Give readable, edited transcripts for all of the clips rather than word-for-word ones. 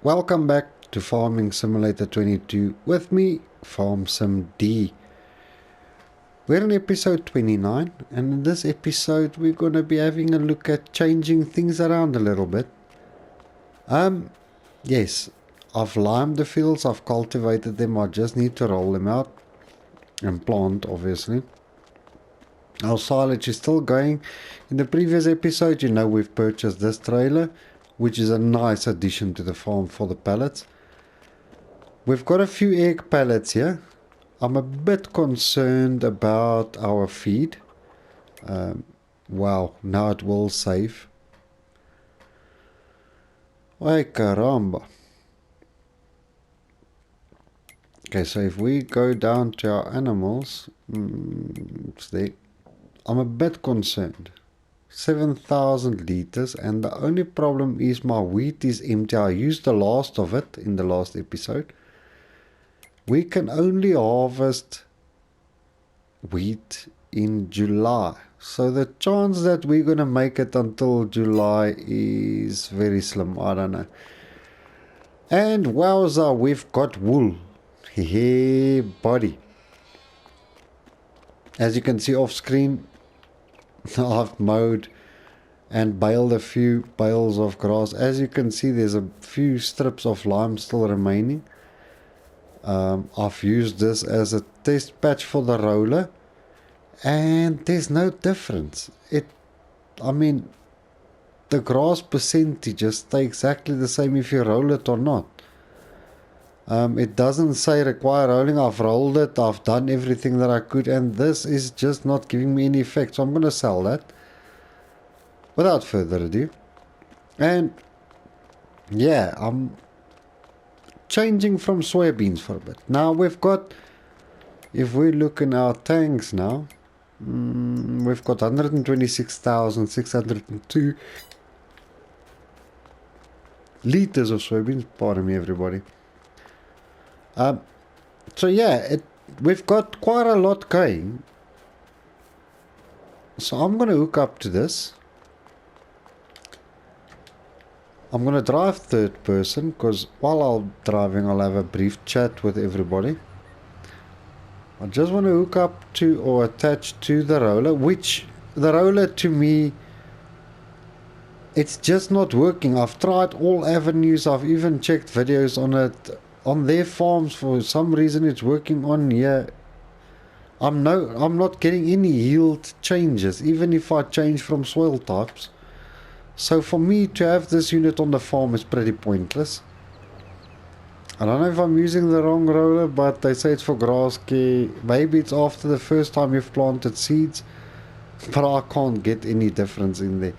Welcome back to Farming Simulator 22 with me, FarmSimD. We're in episode 29, and in this episode we're going to be having a look at changing things around a little bit. Yes, I've limed the fields, I've cultivated them, I just need to roll them out and plant, obviously. Our silage is still going. In the previous episode, we've purchased this trailer, which is a nice addition to the farm for the pallets. We've got a few egg pallets here. I'm a bit concerned about our feed. Wow, now it will save. Ay caramba. Okay, so if we go down to our animals, it's there. I'm a bit concerned. 7,000 liters, and the only problem is my wheat is empty. I used the last of it in the last episode. We can only harvest wheat in July, so the chance that we're gonna make it until July is very slim. I don't know. And wowza, we've got wool. Hey buddy. As you can see off screen, I've mowed and baled a few bales of grass. As you can see, there's a few strips of lime still remaining. I've used this as a test patch for the roller, and there's no difference. I mean, the grass percentages stay exactly the same if you roll it or not. It doesn't say require rolling. I've rolled it, I've done everything that I could, and this is just not giving me any effect, so I'm going to sell that without further ado. And yeah, I'm changing from soybeans for a bit. Now we've got, if we look in our tanks now, we've got 126,602 liters of soybeans. Pardon me, everybody. So yeah, we've got quite a lot going. So I'm going to hook up to this. I'm going to drive third person, because while I'm driving I'll have a brief chat with everybody. I just want to hook up to or attach to the roller, which the roller to me, it's just not working. I've tried all avenues, I've even checked videos on it on their farms. For some reason it's working on here. I'm not getting any yield changes, even if I change from soil types. So for me to have this unit on the farm is pretty pointless. I don't know if I'm using the wrong roller, but they say it's for grass care. Maybe it's after the first time you've planted seeds, but I can't get any difference in there.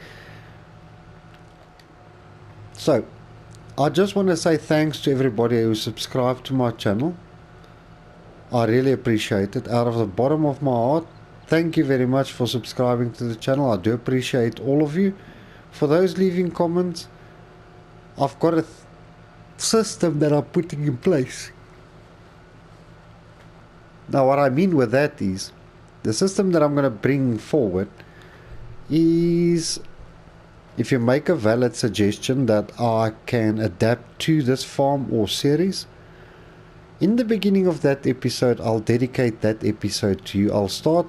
So I just want to say thanks to everybody who subscribed to my channel. I really appreciate it. Out of the bottom of my heart, thank you very much for subscribing to the channel. I do appreciate all of you. For those leaving comments, I've got a system that I'm putting in place. Now what I mean with that is, the system that I'm going to bring forward is, if you make a valid suggestion that I can adapt to this farm or series, in the beginning of that episode I'll dedicate that episode to you. I'll start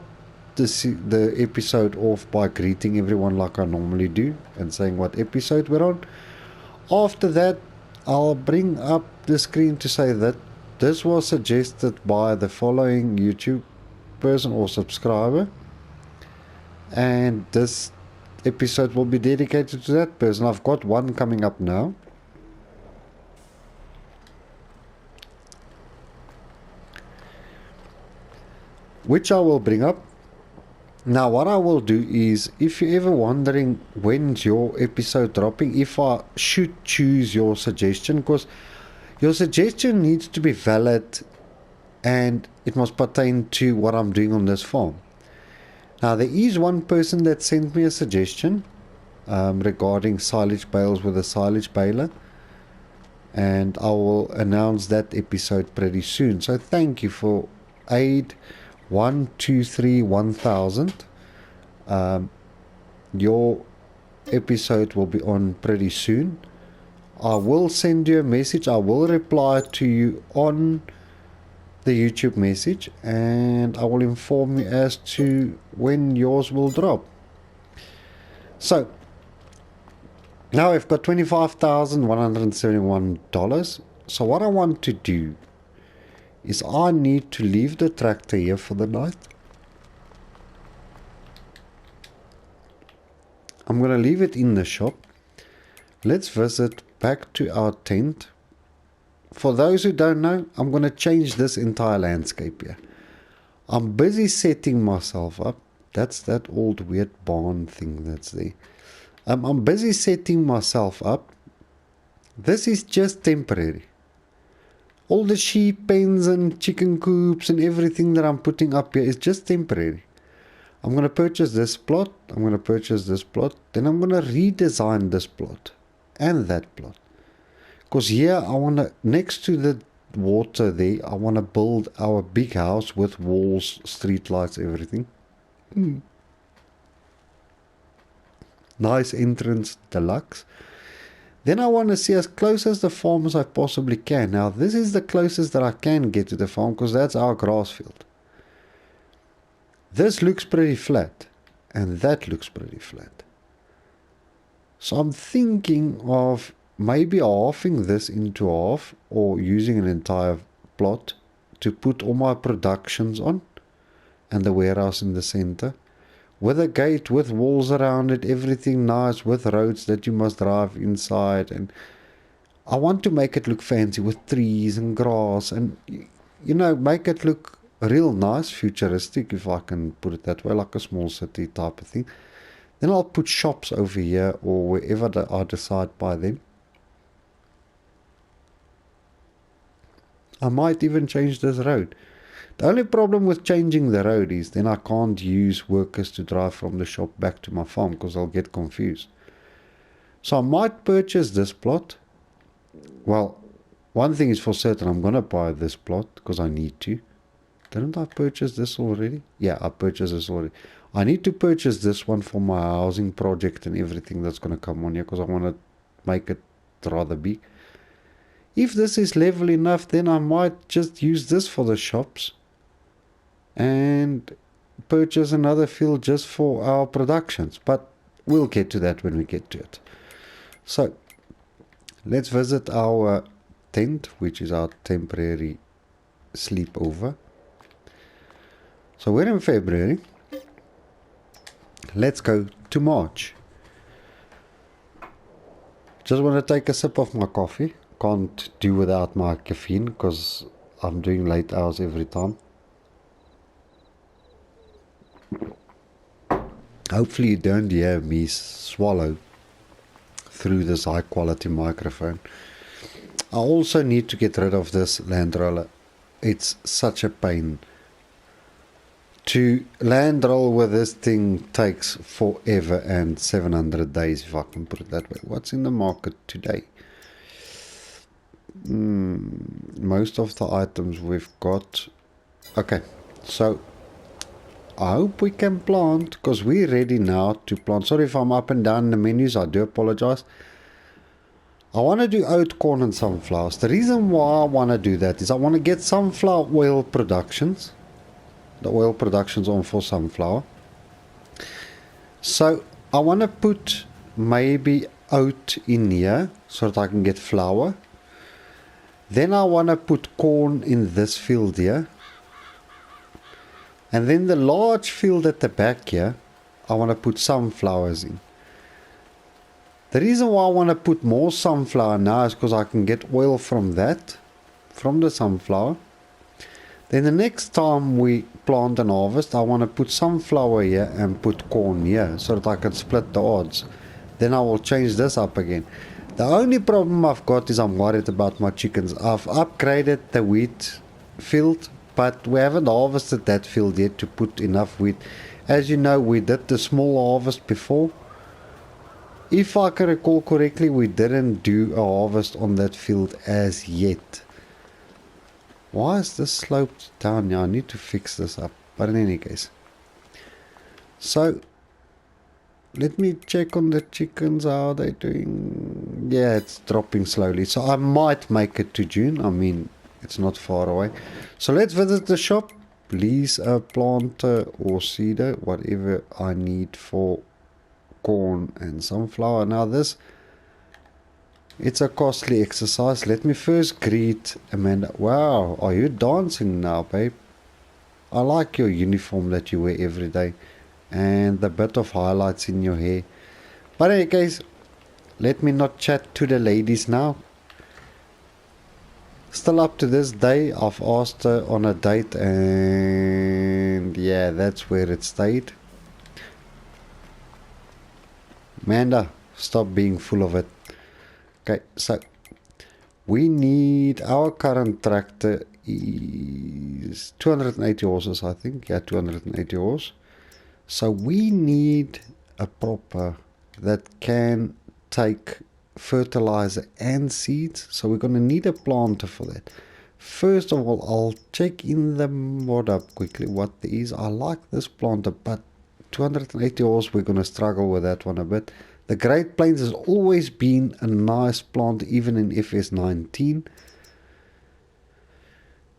the episode off by greeting everyone like I normally do and saying what episode we're on. After that, I'll bring up the screen to say that this was suggested by the following YouTube person or subscriber, and this episode will be dedicated to that person. I've got one coming up now. Which I will bring up. Now what I will do is, if you're ever wondering when's your episode dropping, if I should choose your suggestion, because your suggestion needs to be valid and it must pertain to what I'm doing on this farm. Now there is one person that sent me a suggestion regarding silage bales with a silage baler, and I will announce that episode pretty soon. So thank you for aid 123 1000. Your episode will be on pretty soon. I will send you a message. I will reply to you on the YouTube message, and I will inform you as to when yours will drop. So now I've got $25,171. So what I want to do is I need to leave the tractor here for the night. I'm going to leave it in the shop. Let's visit back to our tent. For those who don't know, I'm going to change this entire landscape here. I'm busy setting myself up. That's that old weird barn thing that's there. I'm busy setting myself up. This is just temporary. All the sheep pens and chicken coops and everything that I'm putting up here is just temporary. I'm going to purchase this plot. I'm going to purchase this plot. Then I'm going to redesign this plot and that plot. Because here I want to, next to the water there, I want to build our big house with walls, street lights, everything. Nice entrance, deluxe. Then I want to see as close as the farm as I possibly can. Now this is the closest that I can get to the farm because that's our grass field. This looks pretty flat and that looks pretty flat. So I'm thinking of maybe halving this into half or using an entire plot to put all my productions on and the warehouse in the center. With a gate, with walls around it, everything nice, with roads that you must drive inside. And I want to make it look fancy with trees and grass and, you know, make it look real nice, futuristic, if I can put it that way, like a small city type of thing. Then I'll put shops over here or wherever I decide by them. I might even change this road. The only problem with changing the road is then I can't use workers to drive from the shop back to my farm because I'll get confused. So I might purchase this plot. Well, one thing is for certain, I'm going to buy this plot because I need to. Didn't I purchase this already? Yeah, I purchased this already. I need to purchase this one for my housing project and everything that's going to come on here because I want to make it rather big. If this is level enough, then I might just use this for the shops and purchase another field just for our productions. But we'll get to that when we get to it. So let's visit our tent, which is our temporary sleepover. So we're in February. Let's go to March. Just want to take a sip of my coffee. Can't do without my caffeine because I'm doing late hours every time. Hopefully you don't hear me swallow through this high quality microphone. I also need to get rid of this land roller. It's such a pain. To land roll with this thing takes forever and 700 days, if I can put it that way. What's in the market today? Most of the items we've got. Okay, so I hope we can plant because we're ready now to plant. Sorry if I'm up and down in the menus, I do apologize. I want to do oat, corn and sunflowers. The reason why I want to do that is I want to get sunflower oil productions. The oil productions on for sunflower. So I want to put maybe oat in here so that I can get flour. Then I want to put corn in this field here. And then the large field at the back here, I want to put sunflowers in. The reason why I want to put more sunflower now is because I can get oil from that, from the sunflower. Then the next time we plant and harvest, I want to put sunflower here and put corn here so that I can split the odds. Then I will change this up again. The only problem I've got is I'm worried about my chickens. I've upgraded the wheat field, but we haven't harvested that field yet to put enough wheat. As you know, we did the small harvest before. If I can recall correctly, we didn't do a harvest on that field as yet. Why is this sloped down here? I need to fix this up. But in any case. So, let me check on the chickens. How are they doing? Yeah, it's dropping slowly. So I might make it to June. I mean, it's not far away. So let's visit the shop. Lease a planter or seeder, whatever I need for corn and sunflower. Now this, it's a costly exercise. Let me first greet Amanda. Wow, are you dancing now, babe? I like your uniform that you wear every day and the bit of highlights in your hair. But in any case, let me not chat to the ladies now. Still up to this day, I've asked her on a date and yeah, that's where it stayed. Amanda, stop being full of it. Okay, so we need, our current tractor is 280 horses, I think. Yeah, 280 horses. So we need a proper that can take fertilizer and seeds. So we're going to need a planter for that. First of all, I'll check in the mod up quickly what there is. I like this planter, but 280 horse, we're going to struggle with that one a bit. The Great Plains has always been a nice plant, even in FS19.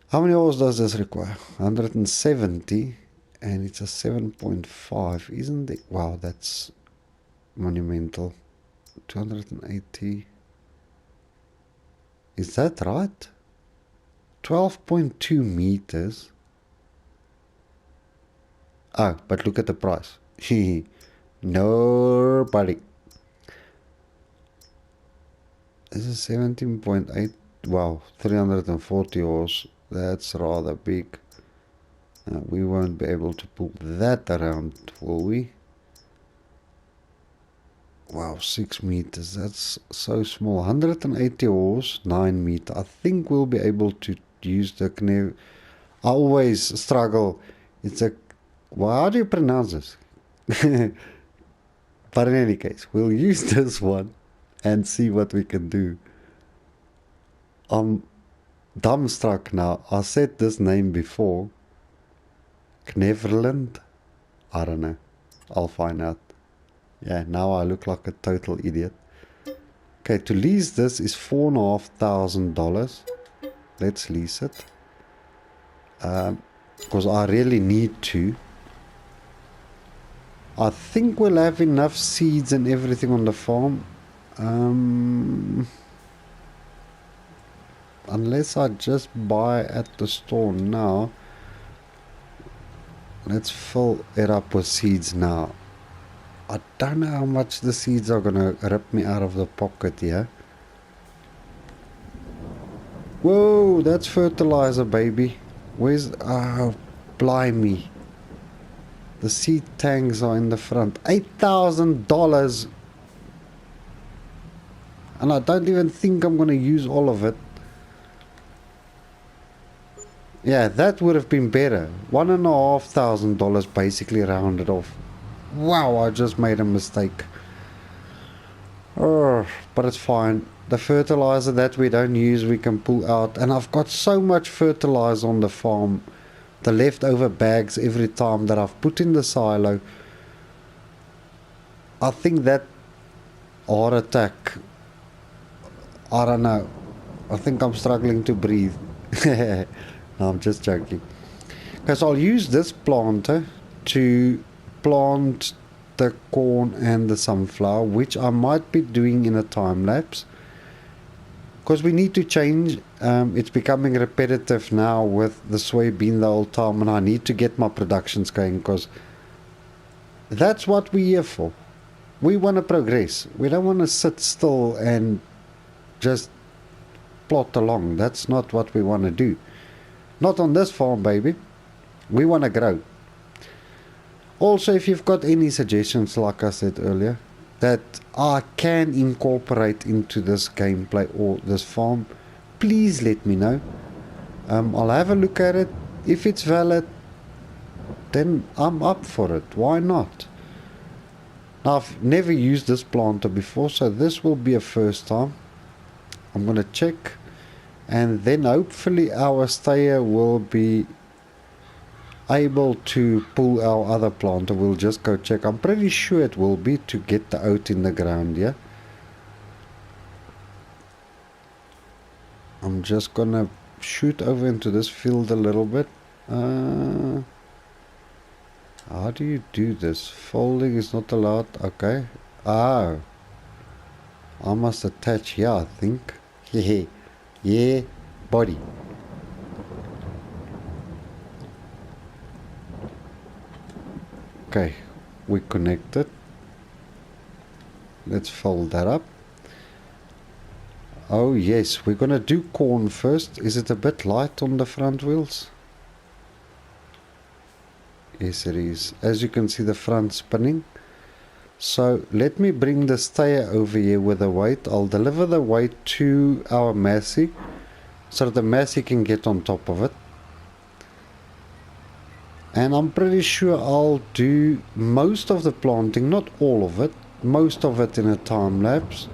How many horse does this require? 170, and it's a 7.5, isn't it? Wow, that's monumental. 280. Is that right? 12.2 meters. Oh, but look at the price. Nobody. This is 17.8. Wow, 340 horse. That's rather big. We won't be able to pull that around, will we? Wow, 6 meters. That's so small. 180 horse, 9 meter. I think we'll be able to use the Knev. I always struggle. It's a. Well, how do you pronounce this? But in any case, we'll use this one and see what we can do. I'm dumbstruck now. I said this name before. Kneverland? I don't know. I'll find out. Yeah, now I look like a total idiot. Okay, to lease this is $4,500. Let's lease it. Because I really need to. I think we'll have enough seeds and everything on the farm. Unless I just buy at the store now. Let's fill it up with seeds now. I don't know how much the seeds are gonna rip me out of the pocket here. Whoa, that's fertilizer, baby. Where's... Oh, blimey. The seed tanks are in the front. $8,000. And I don't even think I'm gonna use all of it. Yeah, that would have been better. $1,500 basically rounded off. Wow, I just made a mistake. Oh, but it's fine. The fertilizer that we don't use, we can pull out. And I've got so much fertilizer on the farm. The leftover bags every time that I've put in the silo. I think that heart attack. I don't know. I think I'm struggling to breathe. No, I'm just joking. Because I'll use this planter to plant the corn and the sunflower, which I might be doing in a time lapse. Because we need to change. It's becoming repetitive now with the soybean the whole time, and I need to get my productions going because that's what we're here for. We want to progress. We don't want to sit still and just plot along. That's not what we want to do. Not on this farm, baby. We want to grow. Also, if you've got any suggestions, like I said earlier, that I can incorporate into this gameplay or this farm, please let me know. I'll have a look at it. If it's valid, then I'm up for it. Why not? Now, I've never used this planter before, so this will be a first time. I'm going to check, and then hopefully our stayer will be able to pull our other planter, we'll just go check. I'm pretty sure it will be to get the oat in the ground, yeah? I'm just gonna shoot over into this field a little bit. How do you do this? Folding is not allowed. Okay. Ah, I must attach here, I think. Hehe. Yeah, body. Okay, we connected. Let's fold that up. Oh yes, we're gonna do corn first. Is it a bit light on the front wheels? Yes it is. As you can see, the front spinning. So let me bring the stayer over here with the weight. I'll deliver the weight to our Massey so that the Massey can get on top of it. And I'm pretty sure I'll do most of the planting, not all of it, most of it in a time lapse.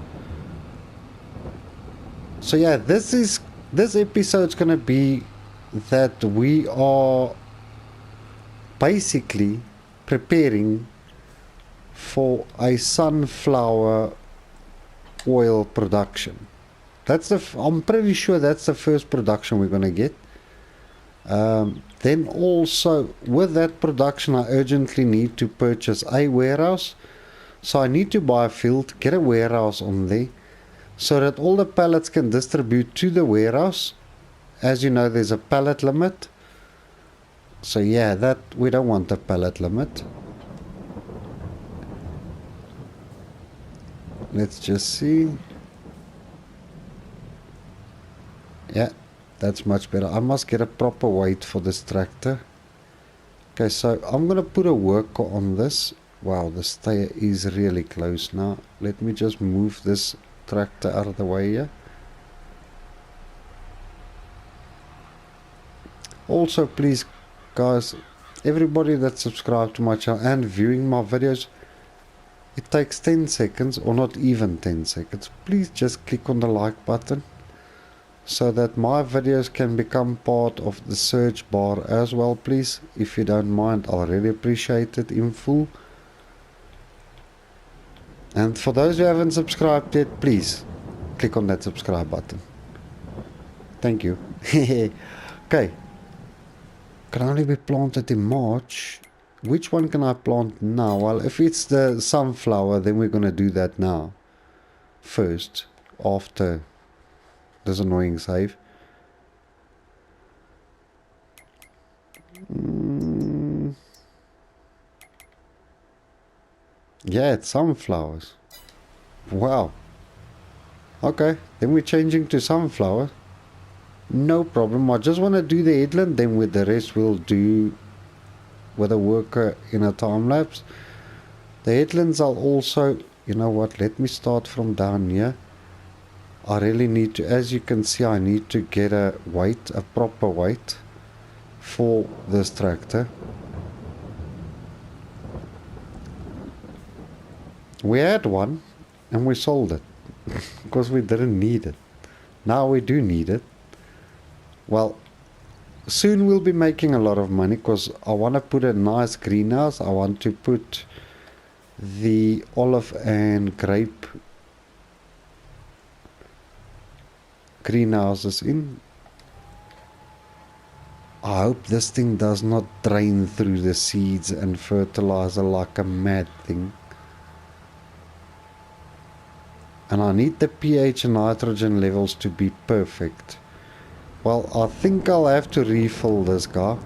So yeah, this episode's gonna be that we are basically preparing for a sunflower oil production. I'm pretty sure that's the first production we're gonna get. Then also with that production, I urgently need to purchase a warehouse. So I need to buy a field, get a warehouse on there, so that all the pallets can distribute to the warehouse. As you know, there's a pallet limit. So yeah, that we don't want a pallet limit. Let's just see. Yeah, that's much better. I must get a proper weight for this tractor. Okay, so I'm gonna put a worker on this. Wow, the stayer is really close now. Let me just move this tractor out of the way here. Also, please guys, everybody that subscribed to my channel and viewing my videos, it takes 10 seconds or not even 10 seconds. Please just click on the like button so that my videos can become part of the search bar as well, please. If you don't mind, I'll really appreciate it in full. And for those who haven't subscribed yet, please click on that subscribe button. Thank you. Okay. Can only be planted in March. Which one can I plant now? Well, if it's the sunflower, then we're going to do that now. First, after this annoying save. Yeah, it's sunflowers. Wow. Okay, then we're changing to sunflower. No problem. I just want to do the headland, then with the rest we'll do with a worker in a time lapse. The headlands I'll also, you know what, let me start from down here. I really need to, as you can see, I need to get a weight, a proper weight for this tractor. We had one and we sold it because we didn't need it. Now we do need it. Well, soon we'll be making a lot of money because I want to put a nice greenhouse. I want to put the olive and grape greenhouses in. I hope this thing does not drain through the seeds and fertilizer like a mad thing. And I need the pH and nitrogen levels to be perfect. Well, I think I'll have to refill this guy.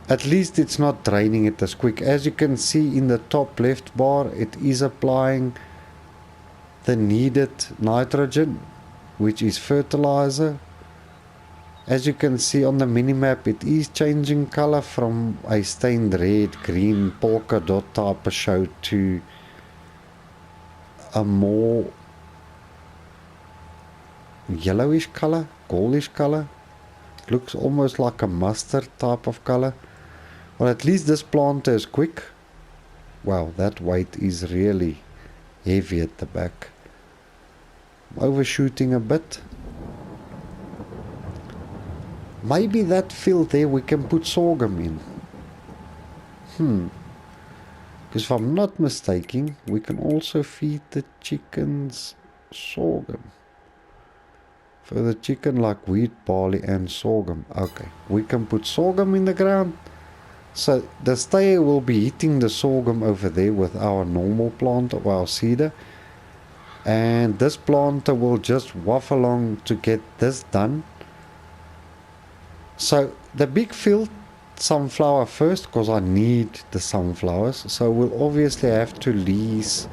At least it's not draining it as quick. As you can see in the top left bar, it is applying the needed nitrogen, which is fertilizer. As you can see on the minimap, it is changing color from a stained red, green, polka dot type of show to a more yellowish color, goldish color. Looks almost like a mustard type of color. Well, at least this planter is quick. Wow, that weight is really heavy at the back. I'm overshooting a bit. Maybe that field there we can put sorghum in. Because if I'm not mistaken, we can also feed the chickens sorghum. For the chicken like wheat, barley and sorghum. Okay, we can put sorghum in the ground. So the stayer will be hitting the sorghum over there with our normal plant of our seeder. And this planter will just waft along to get this done. So the big field sunflower first, because I need the sunflowers. So we'll obviously have to lease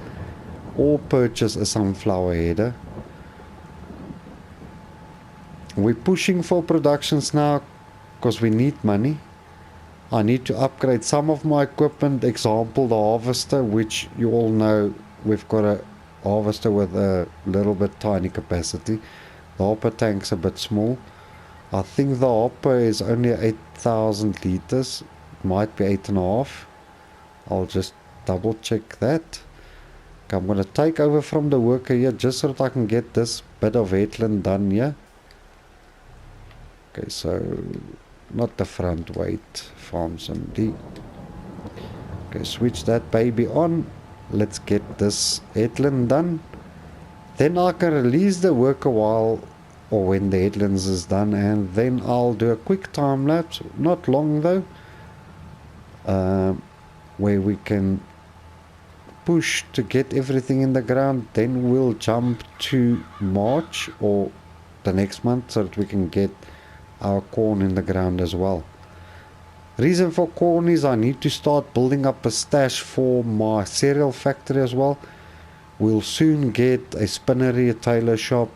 or purchase a sunflower header. We're pushing for productions now because we need money. I need to upgrade some of my equipment, example the harvester, which you all know we've got a harvester with a little bit tiny capacity. The hopper tank's a bit small. I think the hopper is only 8,000 liters, might be 8.5. I'll just double check that. Okay, I'm going to take over from the worker here just so that I can get this bit of headland done here. Okay, so not the front, wait, farms MD. Okay, switch that baby on. Let's get this headland done. Then I can release the worker while or when the headlands is done, and then I'll do a quick time lapse, not long though, where we can push to get everything in the ground. Then we'll jump to March or the next month so that we can get our corn in the ground as well. Reason for corn is I need to start building up a stash for my cereal factory as well. We'll soon get a spinnery, a tailor shop,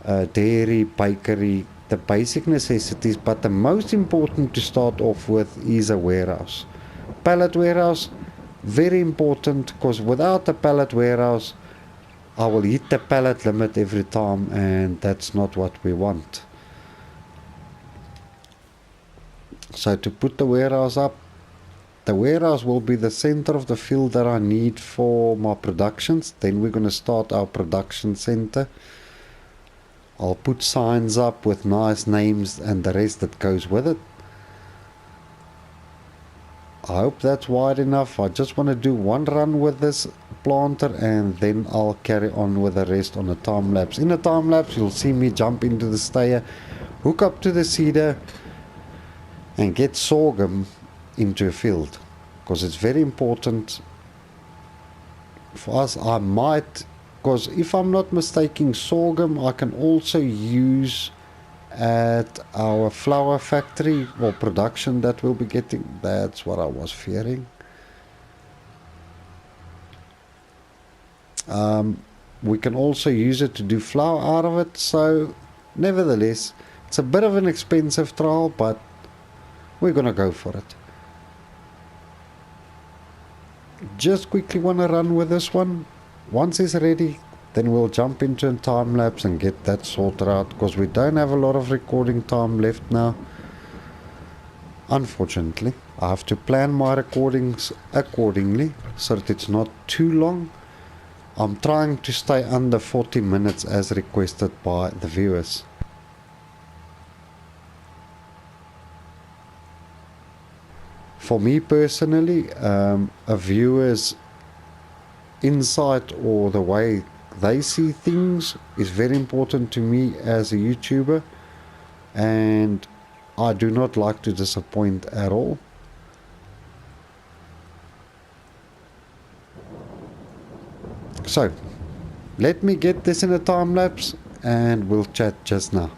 a dairy, bakery, the basic necessities, but the most important to start off with is a warehouse. Pallet warehouse, very important, because without a pallet warehouse I will hit the pallet limit every time, and that's not what we want. So to put the warehouse up, the warehouse will be the center of the field that I need for my productions. Then we're going to start our production center. I'll put signs up with nice names and the rest that goes with it. I hope that's wide enough. I just want to do one run with this planter and then I'll carry on with the rest on a time lapse. In a time lapse you'll see me jump into the stayer, hook up to the seeder and get sorghum into a field, because it's very important for us. I might, because if I'm not mistaken, sorghum I can also use at our flour factory or production that we'll be getting. That's what I was fearing. We can also use it to do flour out of it. So nevertheless, it's a bit of an expensive trial, but we're gonna go for it. Just quickly want to run with this one. Once it's ready, then we'll jump into a time lapse and get that sorted out, because we don't have a lot of recording time left now. Unfortunately, I have to plan my recordings accordingly so that it's not too long. I'm trying to stay under 40 minutes as requested by the viewers. For me personally, a viewer's insight or the way they see things is very important to me as a YouTuber, and I do not like to disappoint at all. So, let me get this in a time lapse and we'll chat just now.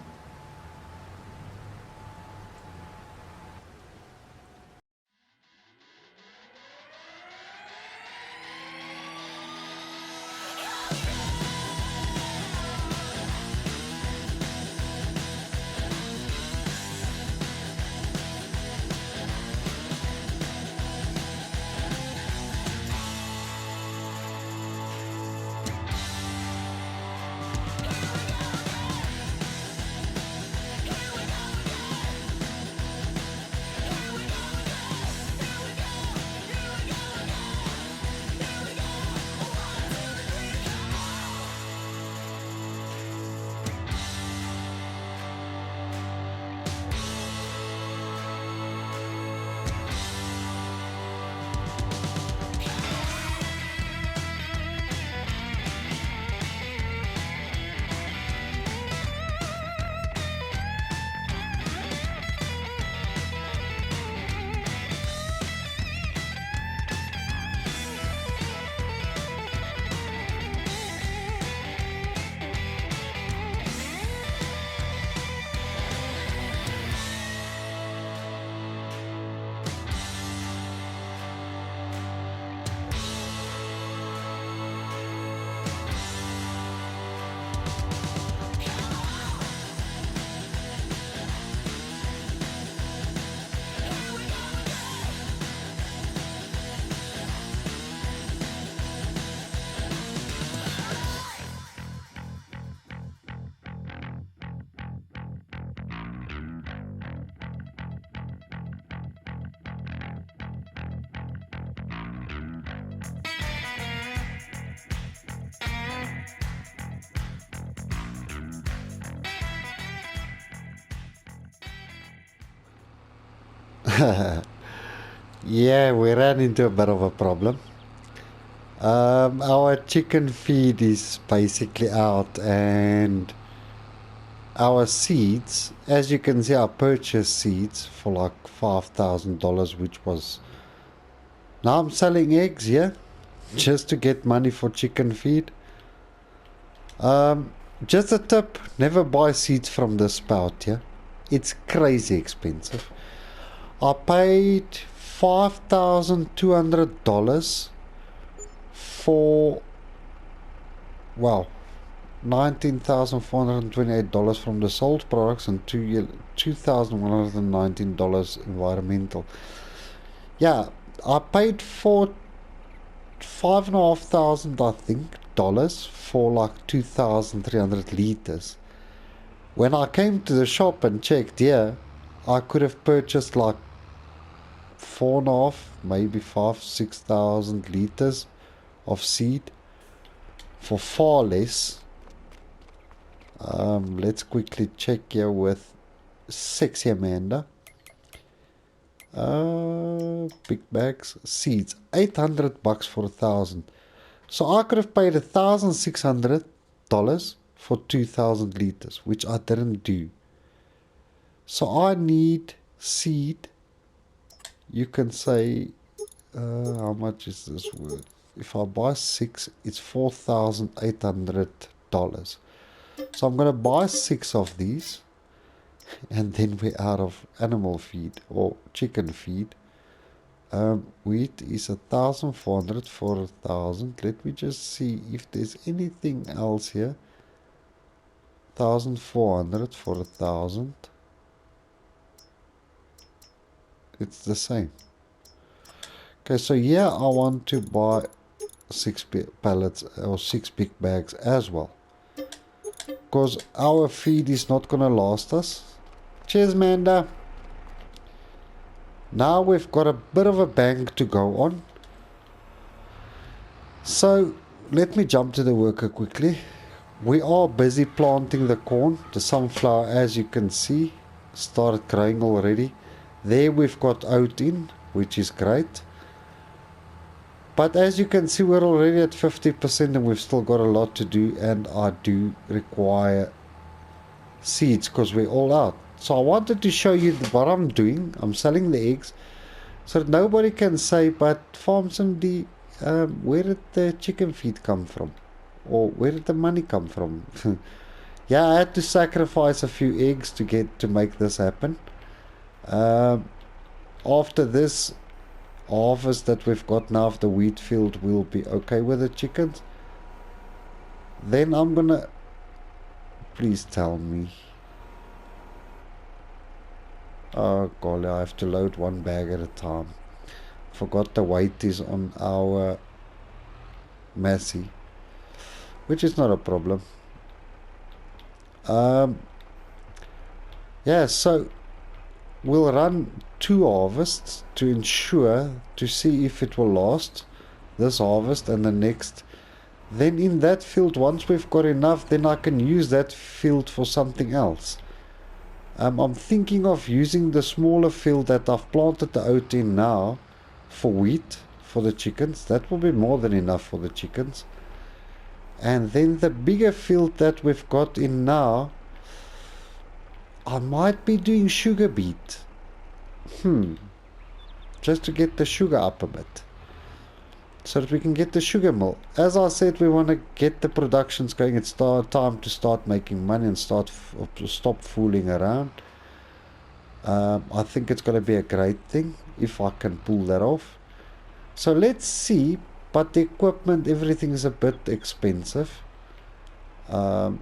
Yeah, we ran into a bit of a problem. Our chicken feed is basically out, and our seeds, as you can see, I purchased seeds for like $5,000, which was. Now I'm selling eggs, yeah, just to get money for chicken feed. Just a tip: never buy seeds from the spout, yeah. It's crazy expensive. I paid $5,200 for, wow, $19,428 from the sold products and $2,119 environmental. Yeah, I paid for 5,500, I think, dollars for like 2,300 liters. When I came to the shop and checked, yeah, I could have purchased like 4.5, maybe 6,000 liters of seed for far less. Let's quickly check here with Sexy Amanda. Big bags, seeds, $800 for 1,000. So I could have paid $1,600 for 2,000 liters, which I didn't do. So I need seed. You can say, how much is this worth? If I buy 6, it's $4,800. So I'm going to buy 6 of these, and then we're out of animal feed or chicken feed. Wheat is 1,400 for 1,000. Let me just see if there's anything else here. 1,400 for 1,000. It's the same. Okay, so yeah, I want to buy 6 pallets or 6 big bags as well, because our feed is not gonna last us. Cheers, Manda. Now we've got a bit of a bank to go on. So let me jump to the worker quickly. We are busy planting the corn. The sunflower, as you can see, started growing already. There we've got oat in, which is great. But as you can see, we're already at 50% and we've still got a lot to do, and I do require seeds because we're all out. So I wanted to show you what I'm doing. I'm selling the eggs so that nobody can say, but FarmSimD, where did the chicken feed come from? Or where did the money come from? Yeah, I had to sacrifice a few eggs to make this happen. After this harvest that we've got now of the wheat field, we'll be okay with the chickens. Then I'm gonna, please tell me. Oh golly, I have to load one bag at a time. Forgot the weight is on our Massey, which is not a problem. Yeah, so we'll run 2 harvests to ensure, to see if it will last, this harvest and the next. Then in that field, once we've got enough, then I can use that field for something else. I'm thinking of using the smaller field that I've planted the oat in now for wheat for the chickens. That will be more than enough for the chickens. And then the bigger field that we've got in now, I might be doing sugar beet. Just to get the sugar up a bit, so that we can get the sugar mill. As I said, we want to get the productions going. It's time to start making money and stop fooling around. I think it's going to be a great thing if I can pull that off. So let's see, but the equipment, everything is a bit expensive. I'll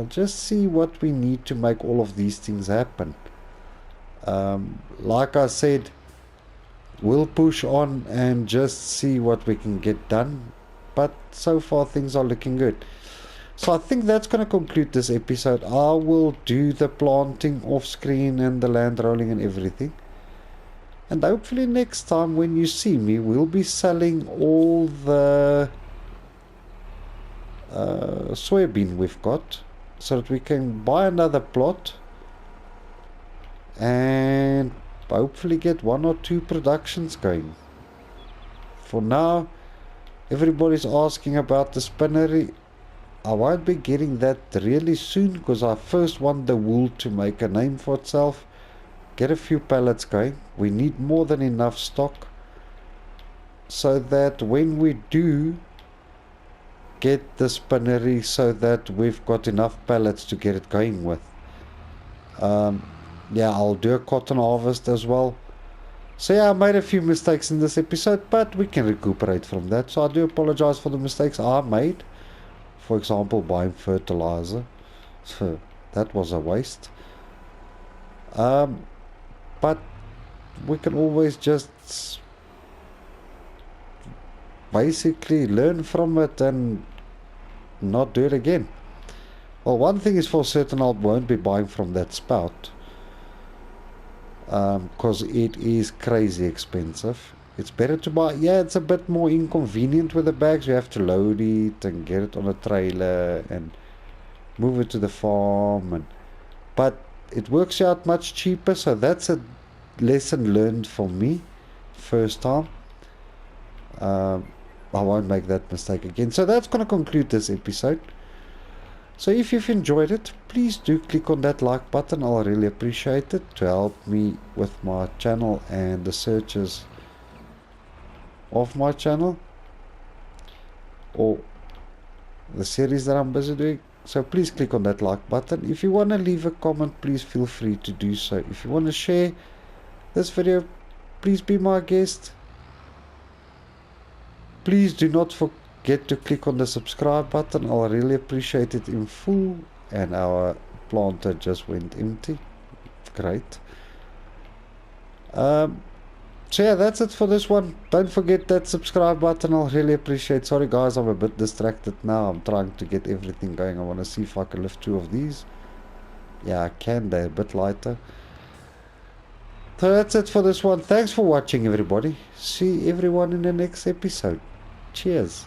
just see what we need to make all of these things happen. Like I said, we'll push on and just see what we can get done, but so far things are looking good. So I think that's going to conclude this episode. I will do the planting off screen and the land rolling and everything, and hopefully next time when you see me, we'll be selling all the soybean we've got, so that we can buy another plot and hopefully get 1 or 2 productions going. For now, everybody's asking about the spinnery. I won't be getting that really soon because I first want the wool to make a name for itself. Get a few pallets going. We need more than enough stock so that when we do get the spinnery, so that we've got enough pallets to get it going with. Yeah, I'll do a cotton harvest as well. So yeah, I made a few mistakes in this episode, but we can recuperate from that. So I do apologize for the mistakes I made. For example, buying fertilizer. So that was a waste. But we can always just basically learn from it and not do it again. Well, one thing is for certain, I won't be buying from that spout. Because it is crazy expensive. It's better to buy, yeah, it's a bit more inconvenient with the bags. You have to load it and get it on a trailer and move it to the farm, but it works out much cheaper. So that's a lesson learned for me first time. I won't make that mistake again. So that's going to conclude this episode. So if you've enjoyed it, please do click on that like button. I'll really appreciate it to help me with my channel and the searches of my channel or the series that I'm busy doing. So please click on that like button. If you want to leave a comment, please feel free to do so. If you want to share this video, please be my guest. Please do not forget to click on the subscribe button. I'll really appreciate it in full. And our planter just went empty. Great. So yeah, that's it for this one. Don't forget that subscribe button. I'll really appreciate. Sorry guys, I'm a bit distracted now. I'm trying to get everything going. I want to see if I can lift 2 of these. Yeah, I can. They're a bit lighter. So that's it for this one. Thanks for watching, everybody. See everyone in the next episode. Cheers.